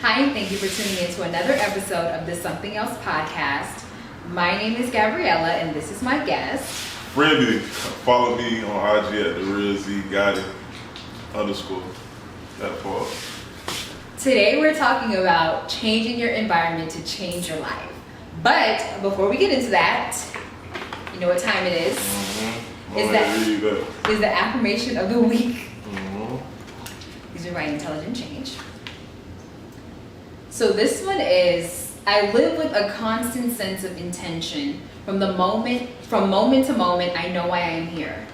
Hi, and thank you for tuning in to another episode of the Something Else podcast. My name is Gabriella, and this is my guest. Randy, follow me on IG at _. That part. Today we're talking about changing your environment to change your life. But before we get into that, you know what time it is? Mm-hmm. Is the affirmation of the week. Mm-hmm. These are by Intelligent Change. So this one is, I live with a constant sense of intention. From moment to moment, I know why I am here.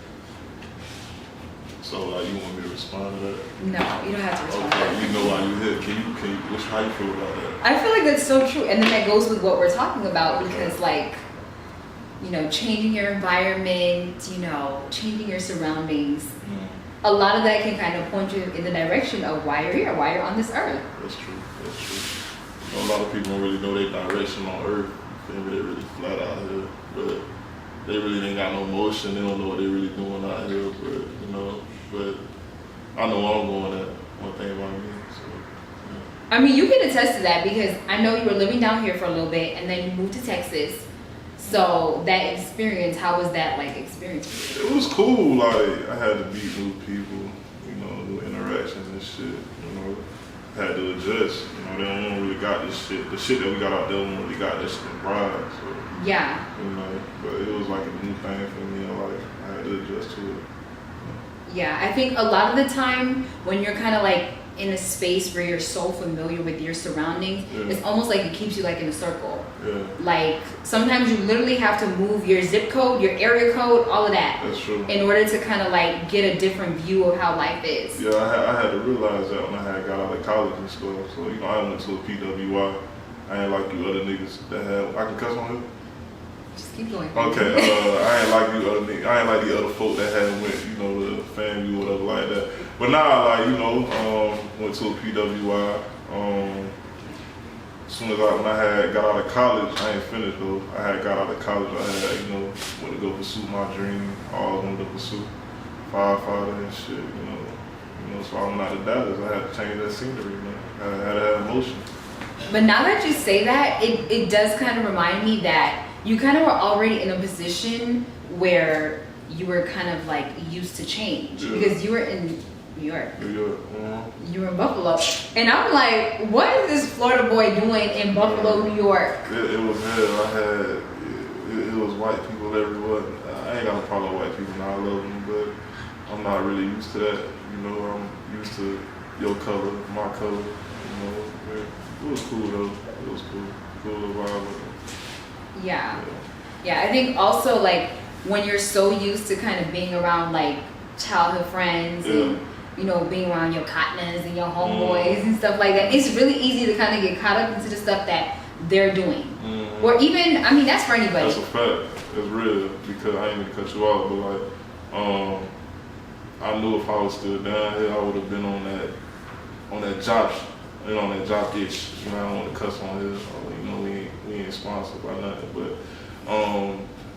So you want me to respond to that? No, you don't have to respond to Okay, that. you know why you here. How you feel about that? I feel like that's so true. And then that goes with what we're talking about because changing your environment, changing your surroundings. Mm. A lot of that can kind of point you in the direction of why you're here, why you're on this earth. That's true. A lot of people don't really know their direction on earth. They really flat out here. But they really ain't got no motion. They don't know what they're really doing out here. But I know where I'm going at. One thing about me. So, yeah. I mean, you can attest to that because I know you were living down here for a little bit and then you moved to Texas. So that experience, how was that experience for you? It was cool. I had to meet new people, new interactions and shit. Had to adjust. They don't really got this shit. The shit that we got out there, we don't really got this shit in pride. So yeah. But it was like a new thing for me. I had to adjust to it. Yeah, I think a lot of the time when you're kind of in a space where you're so familiar with your surroundings, it's almost like it keeps you in a circle. Yeah. Sometimes you literally have to move your zip code, your area code, all of that. That's true. In order to kind of get a different view of how life is. Yeah, I had to realize that when I had got out of college and stuff. So, I went to a PWI. I ain't like you other niggas that had, I can cuss on here? Just keep going. Okay, I ain't like you other niggas. I ain't like the other folk that had went, the FAMU, whatever like that. But now, went to a PWI. As soon as when I had got out of college, I ain't finished though. I had got out of college, I had, went to go pursue my dream. All wanted to pursue firefighter and shit, So I went out to Dallas. I had to change that scenery, I had to have emotion. But now that you say that, it does kind of remind me that you kind of were already in a position where you were kind of used to change because you were in New York. You were in Buffalo. And I'm like, what is this Florida boy doing in Buffalo, New York? It was hell. It was white people everywhere. I ain't got no problem with white people now. I love them, but I'm not really used to that. I'm used to your color, my color. It was cool though. It was cool. Cool vibe. Yeah. I think also when you're so used to kind of being around childhood friends and being around your partners and your homeboys and stuff like that, it's really easy to kind of get caught up into the stuff that they're doing. Or even, that's for anybody. That's a fact. It's real because I ain't mean to cut you off, but I knew if I was still down here, I would have been on that job, on that job itch. I don't want to cuss on here. We ain't sponsored by nothing, but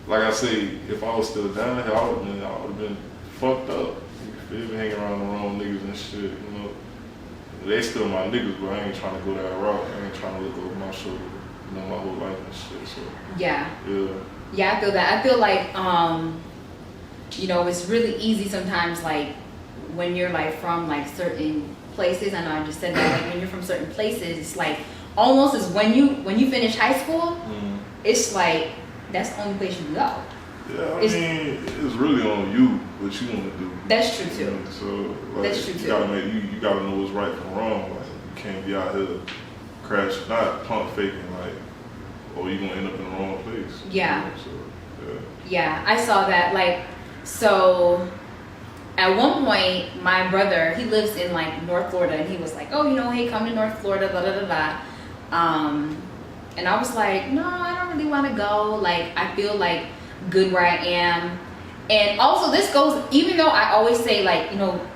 like I say, if I was still down here, I would have been fucked up. They been hanging around the wrong niggas and shit, They still my niggas, but I ain't trying to go that route. I ain't trying to look over my shoulder, my whole life and shit. So Yeah, I feel that. I feel it's really easy sometimes, when you're from certain places. I know I just said that. When you're from certain places, it's almost as when you finish high school, it's that's the only place you go. Yeah, it's really on you what you want to do. That's true too. So that's true too. You gotta know what's right from wrong. You can't be out here not pump faking or you gonna end up in the wrong place. Yeah. Yeah, I saw that. So at one point, my brother, he lives in North Florida, and he was like, oh, hey, come to North Florida, blah, blah, blah, blah. And I was like, no, I don't really want to go. I feel good where I am. And also this goes, even though I always say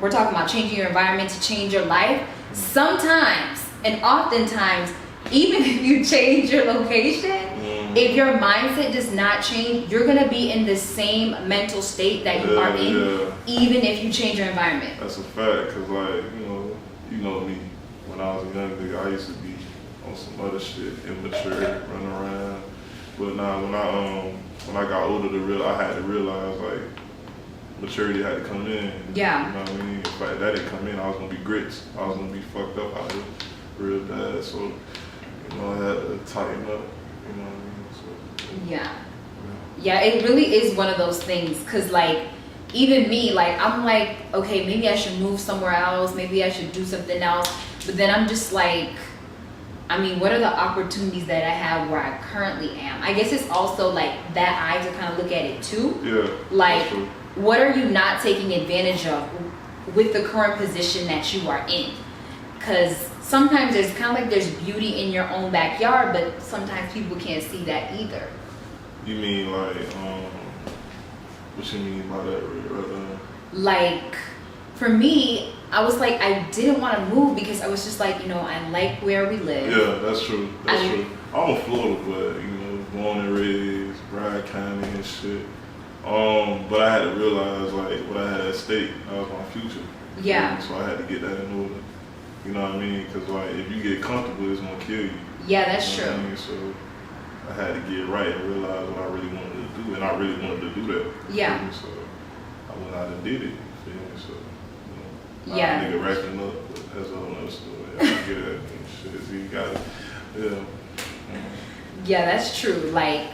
we're talking about changing your environment to change your life, sometimes and oftentimes, even if you change your location, if your mindset does not change, you're going to be in the same mental state that you are in, even if you change your environment. That's a fact, because you know me. when I was a young nigga, I used to be on some other shit, immature, running around. But now when I got older, I had to realize like maturity had to come in. Yeah. You know what I mean? If that didn't come in, I was gonna be grits. I was gonna be fucked up out here real bad. So, you know, I had to tighten up. You know what I mean? So, yeah, it really is one of those things. Cause like, even me, like, I'm like, okay, maybe I should move somewhere else. Maybe I should do something else. But then I'm just like, I mean, what are the opportunities that I have where I currently am? I guess it's also like that eye to kind of look at it too. yeah. Like, what are you not taking advantage of with the current position that you are in? Because sometimes there's kind of like there's beauty in your own backyard, but sometimes people can't see that either. You mean like, what you mean by that, right? Like, for me, I was like, I didn't want to move because I was just like, you know, I like where we live. Yeah, that's true. That's true. I'm a Florida, but you know, born and raised, Broward County and shit. But I had to realize like what I had at stake. That was my future. Yeah. So I had to get that in order. You know what I mean? Because like if you get comfortable, it's gonna kill you. Yeah, that's You know true. what I mean? So I had to get right and realize what I really wanted to do, and I really wanted to do that. Yeah. So I went out and did it. You know? So you know, Yeah. nigga racking up, but that's a whole nother story. I get that and shit. So you got it. Yeah. Yeah, that's true. Like,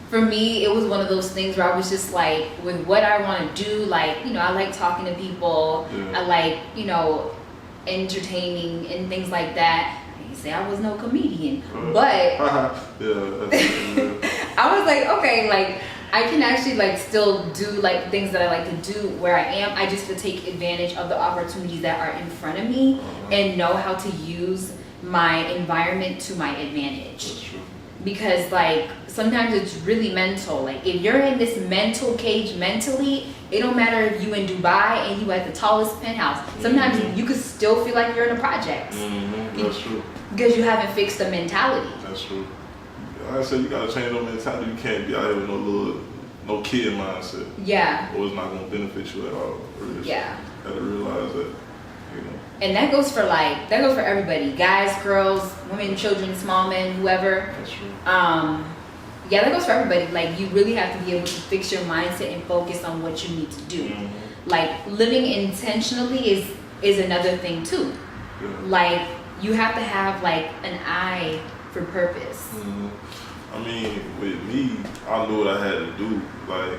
for me, it was one of those things where I was just like, with what I want to do, like, you know, I like talking to people. Yeah. I like, you know, entertaining and things like that. I didn't say I was no comedian, but yeah, that's I was like, okay, like, I can actually like still do like things that I like to do where I am. I just have to take advantage of the opportunities that are in front of me and know how to use my environment to my advantage. That's true. Because like sometimes it's really mental. Like if you're in this mental cage mentally, it don't matter if you in Dubai and you at the tallest penthouse. Sometimes you could still feel like you're in a project. That's true. Because you haven't fixed the mentality. That's true. Like I said, you gotta change your mentality. You can't be out here with no kid mindset. Yeah. Or it's not gonna benefit you at all. Really. Yeah. You gotta realize that, you know. And that goes for everybody. Guys, girls, women, children, small men, whoever. That's true. Yeah, that goes for everybody. Like you really have to be able to fix your mindset and focus on what you need to do. Like living intentionally is another thing too. Yeah. Like you have to have like an eye for purpose. I mean, with me, I knew what I had to do. Like,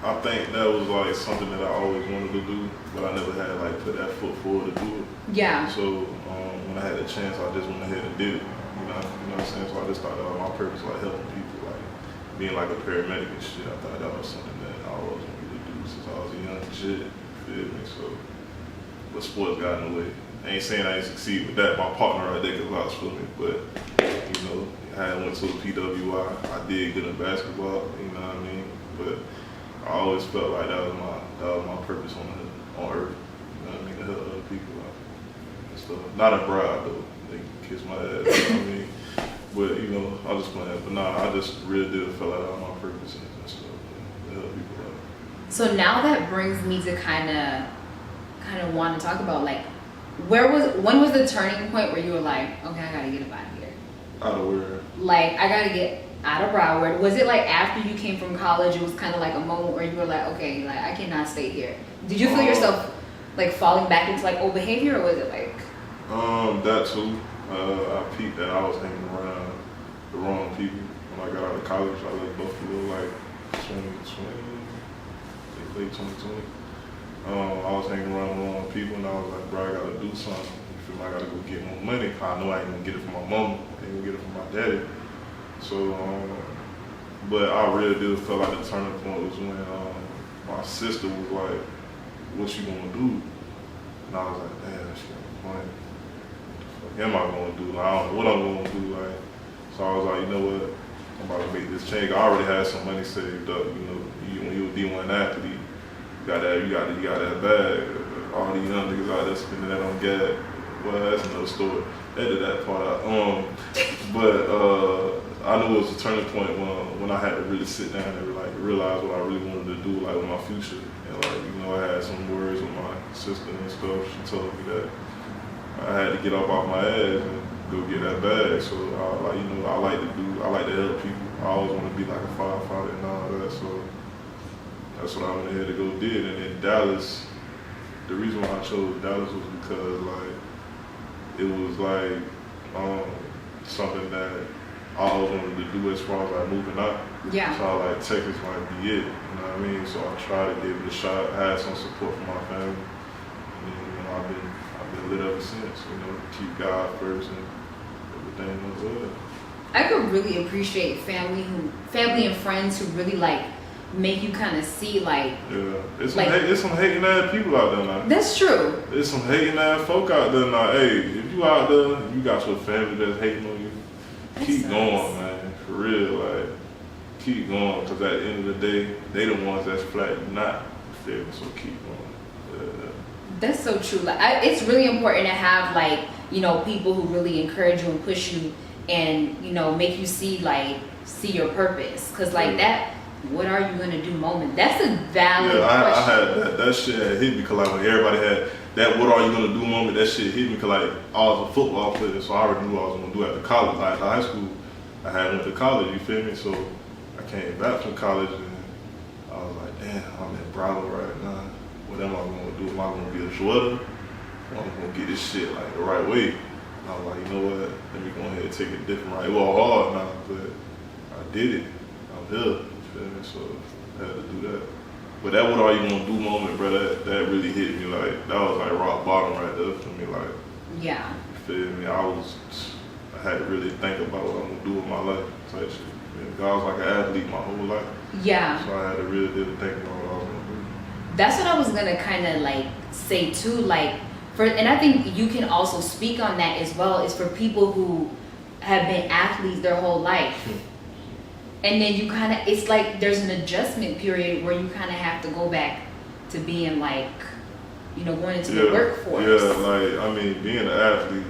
I think that was like something that I always wanted to do, but I never had like put that foot forward to do it. Yeah. So when I had the chance, I just went ahead and did it. You know what I'm saying? So I just thought that was my purpose, like helping people, like being like a paramedic and shit. I thought that was something that I always wanted to do since I was a young kid. You feel me? So, but sports got in the way. I ain't saying I didn't succeed with that. My partner right there could vouch for me, but you know, I went to a PWI. I did good in basketball. You know what I mean? But I always felt like that was my purpose on earth. You know what I mean? To help other people out and stuff. Not a bribe though. They kiss my ass. You know what I mean? But you know, I was just playing. But nah, I just really did feel like that was my purpose and stuff. To help people out. So now that brings me to kind of want to talk about like when was the turning point where you were like, okay, I gotta get up out of here? Out of where? Like I gotta get out of Broward. Was it like after you came from college, it was kind of like a moment where you were like, okay, like I cannot stay here? Did you feel yourself like falling back into like old behavior, or was it like? That too. I peeped that I was hanging around the wrong people when I got out of college. I left Buffalo like 2020, late 2020. I was hanging around the wrong people, and I was like, bro, I gotta do something. You feel me? I gotta go get more money. I know I ain't gonna get it from my mama. I ain't gonna get it from my daddy. So, but I really did feel like the turning point was when my sister was like, what you gonna do? And I was like, damn, she got a point. What the fuck am I gonna do? Like, I don't know what I'm gonna do. Like, so I was like, you know what? I'm about to make this change. I already had some money saved up. You know, when you a D1 athlete, you got that bag. All these young niggas out there spending that on gas. Well, that's another story. Edit that part out. But I knew it was a turning point when I had to really sit down and like realize what I really wanted to do, like with my future. And like, you know, I had some words with my sister and stuff. She told me that I had to get up off my ass and go get that bag. So I like to help people. I always want to be like a firefighter and all that. So that's what I went ahead to go did. And in Dallas, the reason why I chose Dallas was because like it was like something that I always wanted to do as far as like moving out. Yeah. So I like Texas might be it. You know what I mean? So I tried to give it a shot. I had some support from my family. And then, I've been lit ever since. Keep God first and everything was good. I could really appreciate family and friends who really like make you kind of see like. Yeah, it's some hating ass people out there now. That's true. There's some hating ass folk out there now. Hey, if you out there, you got your family that's hating on you. Keep going, man. For real, like keep going. Cause at the end of the day, they the ones that's flat. You not. So keep going. Yeah. That's so true. Like, it's really important to have like people who really encourage you and push you, and make you see your purpose. Cause like that, what are you gonna do moment? That's a valid question. I had that shit had hit me because like when everybody had that what are you gonna do moment, that shit hit me because like I was a football player, so I already knew what I was gonna do after college. Like after high school, I had went to college. You feel me? So I came back from college and I was like, damn, I'm in Bravo right now. What am I gonna do? Am I gonna be a Jordan? Or am I gonna get this shit like the right way? And I was like, you know what? Let me go ahead and take it different. Right? It was hard now, but I did it. I'm here. You feel me? So I had to do that. But that what are you gonna do moment, bro? That really hit me. Like that was like rock bottom right there for me. Like yeah. You feel me? I had to really think about what I'm gonna do with my life. Type shit. I was like an athlete my whole life. Yeah. So I had to really think about what I was gonna do. That's what I was gonna kind of like say too. Like and I think you can also speak on that as well. Is for people who have been athletes their whole life. And then you kind of, it's like there's an adjustment period where you kind of have to go back to being like, going into the workforce. Yeah, like, I mean, being an athlete,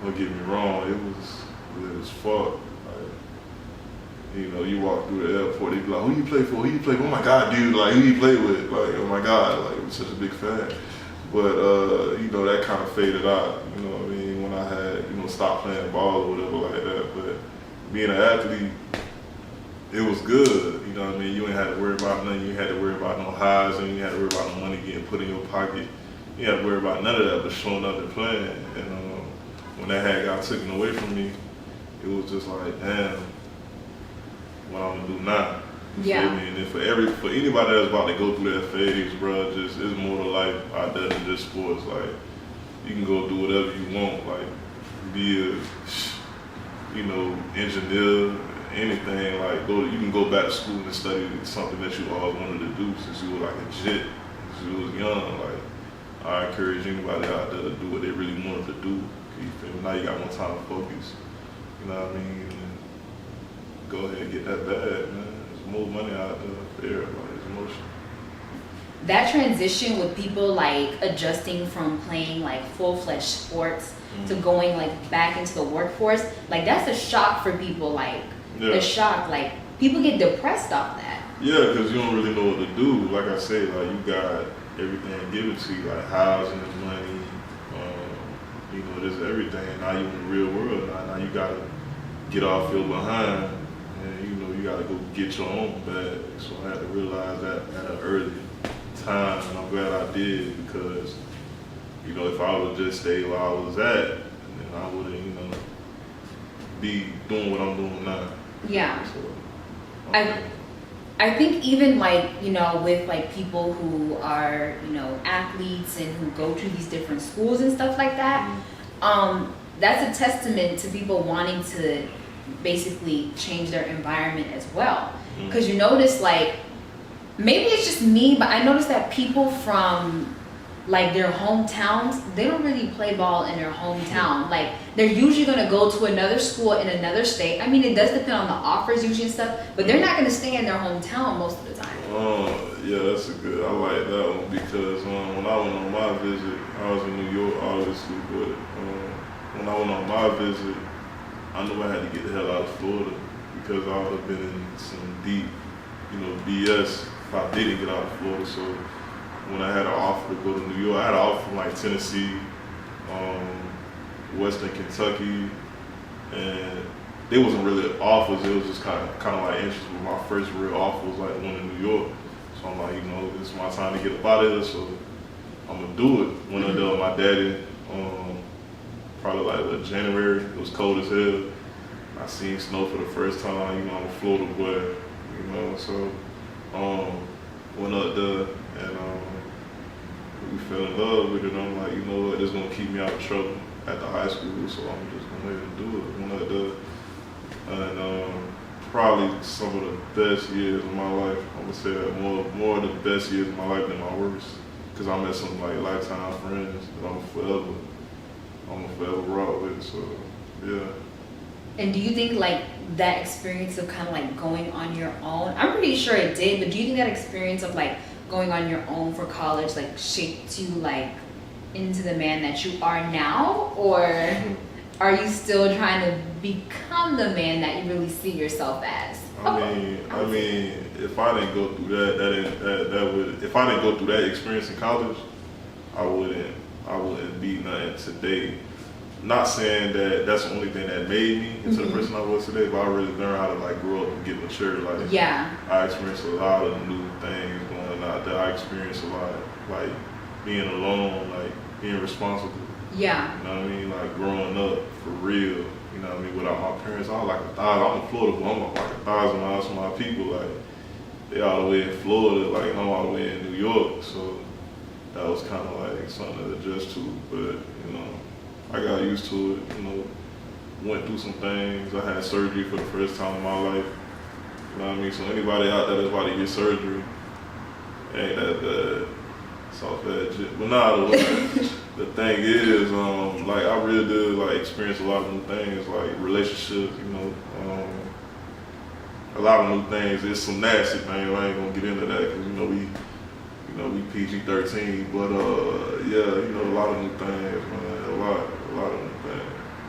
don't get me wrong, it was good as fuck. Like, you walk through the airport, they be like, who you play for? Who you play for? Oh my God, dude, like, who you play with? Like, oh my God, like, I'm such a big fan. But, that kind of faded out, you know what I mean, when I had, stopped playing ball or whatever like that. But being an athlete, it was good, you know what I mean? You ain't had to worry about nothing. You ain't had to worry about no highs, and you had to worry about no money getting put in your pocket. You had to worry about none of that but showing up and playing. And when that had got taken away from me, it was just like, damn, what I'm gonna do now? Yeah. Feel me? And then for anybody that's about to go through that phase, bro, it's more to life out there than just sports. Like, you can go do whatever you want, like be a, engineer, anything, like you can go back to school and study something that you always wanted to do since you were like a jit, since you was young. Like I encourage anybody out there to do what they really wanted to do. You feel me? Now you got more time to focus. You know what I mean? And go ahead and get that bag, man. There's more money out there for everybody. There's more shit. That transition with people like adjusting from playing like full-fledged sports to going like back into the workforce, like that's a shock for people. Like the shock, like people get depressed off that. Yeah, because you don't really know what to do. Like I said, like you got everything given to you, like housing, money, there's everything. Now you in the real world. Now you gotta get off your behind, and you gotta go get your own bag. So I had to realize that at an early time, and I'm glad I did because, if I would just stay where I was at, then I wouldn't, be doing what I'm doing now. Yeah. So, I think even like, with like people who are, athletes and who go to these different schools and stuff like that, that's a testament to people wanting to basically change their environment as well. Because you notice like, maybe it's just me, but I noticed that people from like their hometowns, they don't really play ball in their hometown. Like they're usually gonna go to another school in another state. I mean, it does depend on the offers usually and stuff, but they're not gonna stay in their hometown most of the time. Yeah, that's a good, I like that one because when I went on my visit, I was in New York obviously, but when I went on my visit, I knew I had to get the hell out of Florida because I would have been in some deep, BS if I didn't get out of Florida. So when I had an offer to go to New York, I had an offer from like Tennessee, Western Kentucky, and they wasn't really offers. It was just kind of like interest. But my first real offer was like the one in New York. So I'm like, this is my time to get up out of here. So I'm gonna do it. Went up there with my daddy. Probably like January. It was cold as hell. I seen snow for the first time. I'm a Florida boy. So went up there and we fell in love with it. I'm like, what? This is gonna keep me out of trouble at the high school. So I'm just gonna let it do it. Went up there and probably some of the best years of my life. I'm gonna say that more of the best years of my life than my worst. Cause I met some like lifetime friends that I'm gonna forever rock with. So yeah. And do you think like that experience of kind of like going on your own, I'm pretty sure it did, but do you think that experience of like going on your own for college like shaped you like into the man that you are now? Or are you still trying to become the man that you really see yourself as? I mean, if I didn't go through that would, if I didn't go through that experience in college, I wouldn't be nothing today. Not saying that that's the only thing that made me into the person I was today, but I really learned how to like grow up and get mature. Like, I experienced a lot of new things going out there. I experienced a lot, like being alone, like being responsible. Yeah. You know what I mean? Like growing up for real. You know what I mean? Without my parents, I was like 1,000. I'm in Florida, but I'm like 1,000 miles from my people. Like they all the way in Florida, like I'm all the way in New York. So that was kind of like something to adjust to. But I got used to it. Went through some things. I had surgery for the first time in my life. You know what I mean? So anybody out there that's about to get surgery, ain't that bad. It's all bad shit. But nah, the thing is, like I really did like experience a lot of new things, like relationships, a lot of new things. There's some nasty things. I ain't gonna get into that because we PG-13. But yeah, a lot of new things, man. A lot of new things.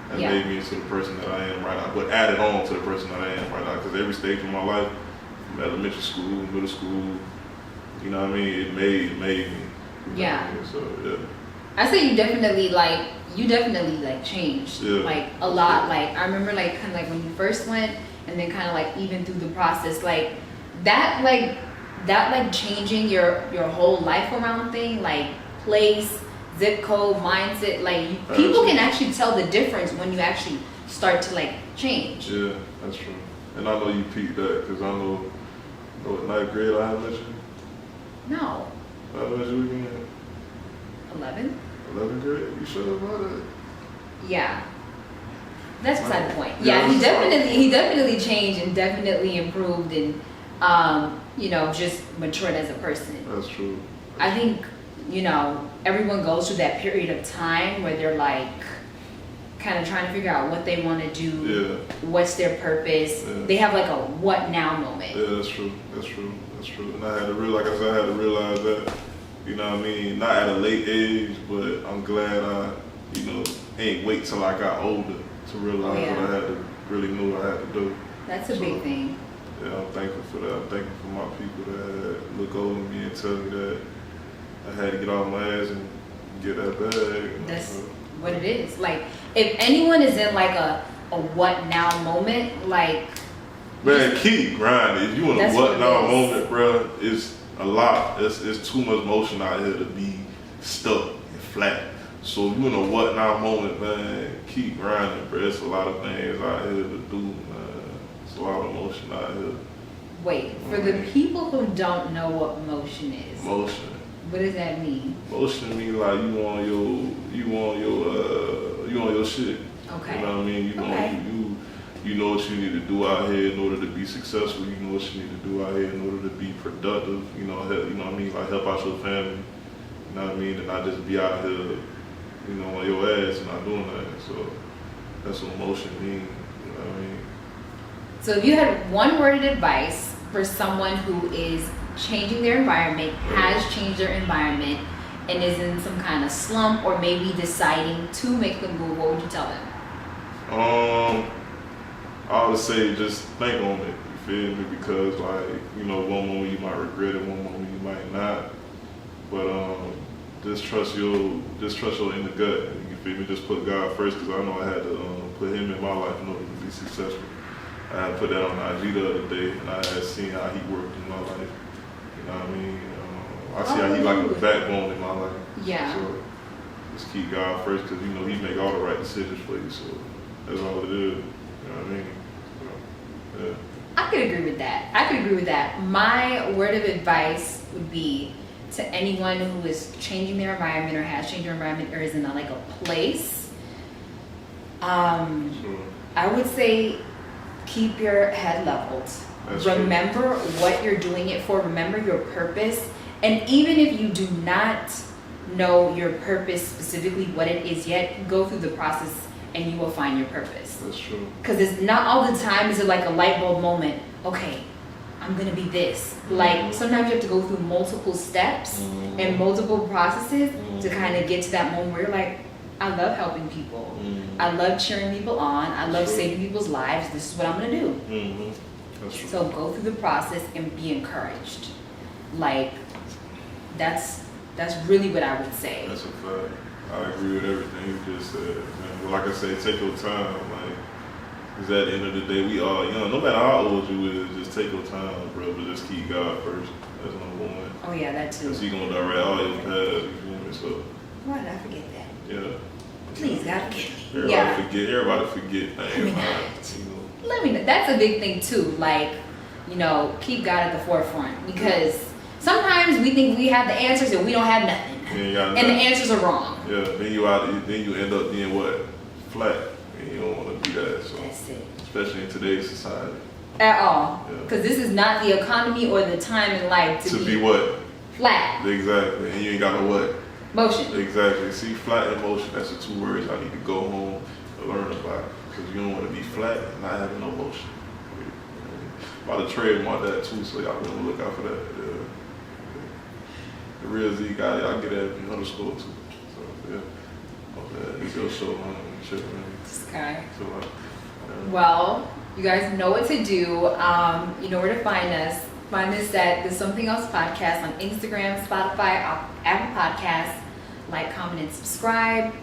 That made me into the person that I am right now. But added on to the person that I am right now, because every stage of my life, from elementary school, middle school, you know what I mean, it made me. Yeah. So yeah. I say you definitely like changed like a lot. Like I remember like kind of like when you first went, and then kind of like even through the process, like that changing your whole life around thing, like place, zip code, mindset, like people can actually tell the difference when you actually start to like change. Yeah, that's true. And I know you peeped that because I know what 9th grade I had met you. No. I met you again. 11th? 11th grade? You sure about it? Yeah. That's beside the point. Yeah, he definitely changed and definitely improved and just matured as a person. That's true. I think, everyone goes through that period of time where they're like kind of trying to figure out what they want to do, what's their purpose. Yeah. They have like a what now moment. Yeah, that's true. And I had to realize, like I said, I had to realize that, you know what I mean, not at a late age, but I'm glad I, ain't wait till I got older to realize what I had to really know what I had to do. That's a big thing. Yeah, I'm thankful for that. I'm thankful for my people that look over me and tell me that I had to get off my ass and get that bag. That's what it is. Like, if anyone is in like a what now moment, like, man, keep grinding. If you in a what now moment, bro, it's a lot. It's too much motion out here to be stuck and flat. So if you in a what now moment, man, keep grinding, bro. It's a lot of things out here to do, man. It's a lot of motion out here. Wait, for the people who don't know what motion is. Motion. What does that mean? Motion mean like you on your shit. Okay. You know what I mean? You know what you need to do out here in order to be successful. You know what you need to do out here in order to be productive. Help, what I mean? Like help out your family. You know what I mean? And not just be out here, on your ass and not doing that. So that's what motion means. You know what I mean? So if you had one worded advice for someone who is changing their environment, has changed their environment, and is in some kind of slump or maybe deciding to make the move, what would you tell them? I would say just think on it, you feel me? Because one moment you might regret it, one moment you might not. But just trust your inner gut. You feel me? Just put God first, because I know I had to put Him in my life in order to be successful. I had put that on IG the other day, and I had seen how He worked in my life. You know what I mean? I see how He like a backbone in my life. Yeah. So just keep God first, because you know He make all the right decisions for you. So that's all it is. You know what I mean? So, yeah. I could agree with that. My word of advice would be to anyone who is changing their environment or has changed their environment or is in a place. Sure. I would say keep your head leveled. That's Remember what you're doing it for. Remember your purpose. And even if you do not know your purpose specifically, what it is yet, go through the process and you will find your purpose. That's true. Because it's not all the time is it like a light bulb moment. Okay, I'm gonna be this. Like sometimes you have to go through multiple steps and multiple processes to kind of get to that moment where you're like, I love helping people. I love cheering people on. I love saving people's lives. This is what I'm gonna do. That's true. So go through the process and be encouraged. Like that's really what I would say. That's a fact. I agree with everything you just said, man. Well, like I said, take your time. Like, because at the end of the day, we all young. No matter how old you is, just take your time, bro. But just keep God first. That's number one. Oh yeah, that too. Because He gonna direct all your paths. You feel me? So. Why did I forget that? Yeah. Please, God forgive me. Everybody forget things. Let me know. That's a big thing too. Like, keep God at the forefront, because sometimes we think we have the answers and we don't have nothing. And the answers are wrong. Yeah, then you end up being what? Flat. And you don't want to do that. So. That's it. Especially in today's society. At all. Because this is not the economy or the time in life to be what? Flat. Exactly. And you ain't got no what? Motion. Exactly. See, flat and motion, that's the two words I need to go home and learn about. Because you don't want to be flat and not having no motion. About to trademark that too, so y'all gonna look out for that. Yeah. The real Z guy, y'all get at me _ too. So yeah. It's your show, man. This guy. So, Well, you guys know what to do. You know where to find us. Find us at the Something Else Podcast on Instagram, Spotify, Apple Podcasts. Like, comment, and subscribe.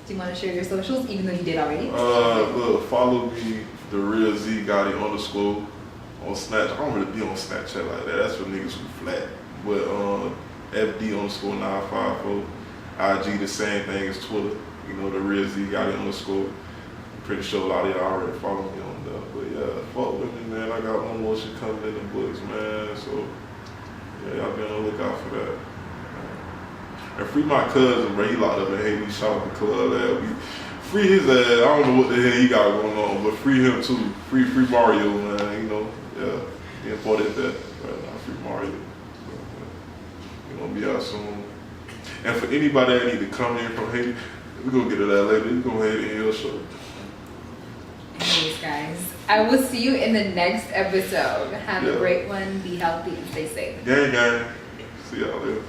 Do you want to share your socials, even though you did already? Look, follow me, the real Z Gotti _ on Snapchat. I don't really be on Snapchat like that. That's for niggas who flat. But FD _954. IG the same thing as Twitter. The real Z Gotti _ Pretty sure a lot of y'all already follow me on that. But yeah, fuck with me, man. I got one more shit coming in the books, man. So yeah, y'all be on the lookout for that. And free my cousin, bro. He locked up in Haiti Shopping Club that week. Free his ass. I don't know what the hell he got going on, but free him too. Free Mario, man. Yeah. He imported that right now. Free Mario. He gonna be out soon. And for anybody that need to come in from Haiti, we're gonna get to that later. We're gonna head in your show. Anyways, guys, I will see you in the next episode. Have a great one. Be healthy and stay safe. Gang. See y'all later.